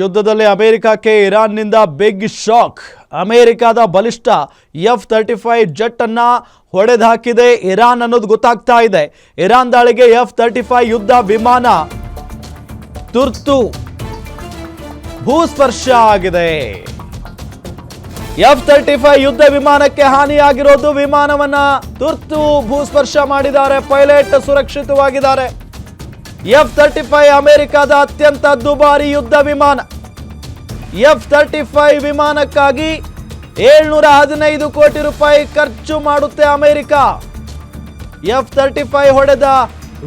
ಯುದ್ಧದಲ್ಲಿ ಅಮೆರಿಕಕ್ಕೆ ಇರಾನ್ನಿಂದ ಬಿಗ್ ಶಾಕ್. ಅಮೆರಿಕದ ಬಲಿಷ್ಠ F-35 ಜೆಟ್ ಅನ್ನ ಹೊಡೆದಾಕಿದೆ ಇರಾನ್ ಅನ್ನೋದು ಗೊತ್ತಾಗ್ತಾ ಇದೆ. ಇರಾನ್ ದಾಳಿಗೆ F-35 ಯುದ್ಧ ವಿಮಾನ ತುರ್ತು ಭೂಸ್ಪರ್ಶ ಆಗಿದೆ. F-35 ಯುದ್ಧ ವಿಮಾನಕ್ಕೆ ಹಾನಿಯಾಗಿರೋದು. ವಿಮಾನವನ್ನ ತುರ್ತು ಭೂಸ್ಪರ್ಶ ಮಾಡಿದ್ದಾರೆ. ಪೈಲಟ್ ಸುರಕ್ಷಿತವಾಗಿದ್ದಾರೆ. F-35 ಅಮೆರಿಕದ ಅತ್ಯಂತ ದುಬಾರಿ ಯುದ್ಧ ವಿಮಾನ. F-35 ವಿಮಾನಕ್ಕಾಗಿ 715 ಕೋಟಿ ರೂಪಾಯಿ ಖರ್ಚು ಮಾಡುತ್ತೆ ಅಮೆರಿಕ. F-35 ಹೊಡೆದ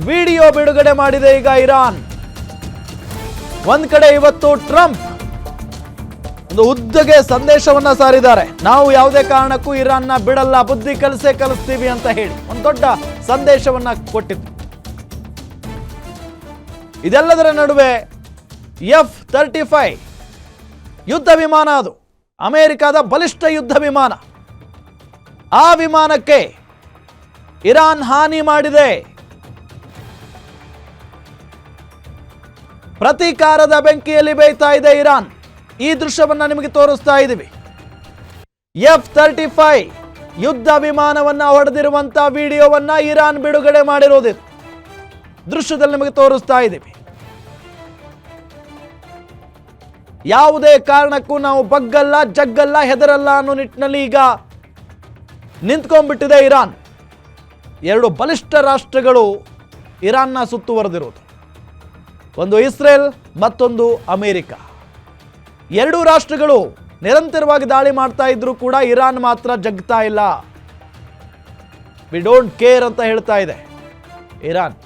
ವಿಡಿಯೋ ಬಿಡುಗಡೆ ಮಾಡಿದೆ ಈಗ ಇರಾನ್. ಒಂದ್ ಕಡೆ ಇವತ್ತು ಟ್ರಂಪ್ ಒಂದು ಉದ್ದಗೆ ಸಂದೇಶವನ್ನ ಸಾರಿದ್ದಾರೆ. ನಾವು ಯಾವುದೇ ಕಾರಣಕ್ಕೂ ಇರಾನ್ನ ಬಿಡಲ್ಲ, ಬುದ್ಧಿ ಕಲಿಸ್ತೀವಿ ಅಂತ ಹೇಳಿ ಒಂದು ದೊಡ್ಡ ಸಂದೇಶವನ್ನ ಕೊಟ್ಟಿದ್ರು. ಇದೆಲ್ಲದರ ನಡುವೆ F-35 ಯುದ್ಧ ವಿಮಾನ, ಅದು ಅಮೆರಿಕದ ಬಲಿಷ್ಠ ಯುದ್ಧ ವಿಮಾನ. ಆ ವಿಮಾನಕ್ಕೆ ಇರಾನ್ ಹಾನಿ ಮಾಡಿದೆ. ಪ್ರತೀಕಾರದ ಬೆಂಕಿಯಲ್ಲಿ ಬೇಯ್ತಾ ಇದೆ ಇರಾನ್. ಈ ದೃಶ್ಯವನ್ನ ನಿಮಗೆ ತೋರಿಸ್ತಾ ಇದ್ದೀವಿ. F-35 ಯುದ್ಧ ವಿಮಾನವನ್ನ ಹೊಡೆದಿರುವಂತ ವಿಡಿಯೋವನ್ನ ಇರಾನ್ ಬಿಡುಗಡೆ ಮಾಡಿರೋದಿದೆ. ದೃಶ್ಯದಲ್ಲಿ ನಿಮಗೆ ತೋರಿಸ್ತಾ ಇದ್ದೀವಿ. ಯಾವುದೇ ಕಾರಣಕ್ಕೂ ನಾವು ಬಗ್ಗಲ್ಲ, ಜಗ್ಗಲ್ಲ, ಹೆದರಲ್ಲ ಅನ್ನೋ ನಿಟ್ಟಿನಲ್ಲಿ ಈಗ ನಿಂತ್ಕೊಂಡ್ಬಿಟ್ಟಿದೆ ಇರಾನ್. ಎರಡು ಬಲಿಷ್ಠ ರಾಷ್ಟ್ರಗಳು ಇರಾನ್ನ ಸುತ್ತುವರೆದಿರೋದು. ಒಂದು ಇಸ್ರೇಲ್, ಮತ್ತೊಂದು ಅಮೆರಿಕ. ಎರಡೂ ರಾಷ್ಟ್ರಗಳು ನಿರಂತರವಾಗಿ ದಾಳಿ ಮಾಡ್ತಾ ಇದ್ರು ಕೂಡ ಇರಾನ್ ಮಾತ್ರ ಜಗ್ತಾ ಇಲ್ಲ. ವಿ ಡೋಂಟ್ ಕೇರ್ ಅಂತ ಹೇಳ್ತಾ ಇದೆ ಇರಾನ್.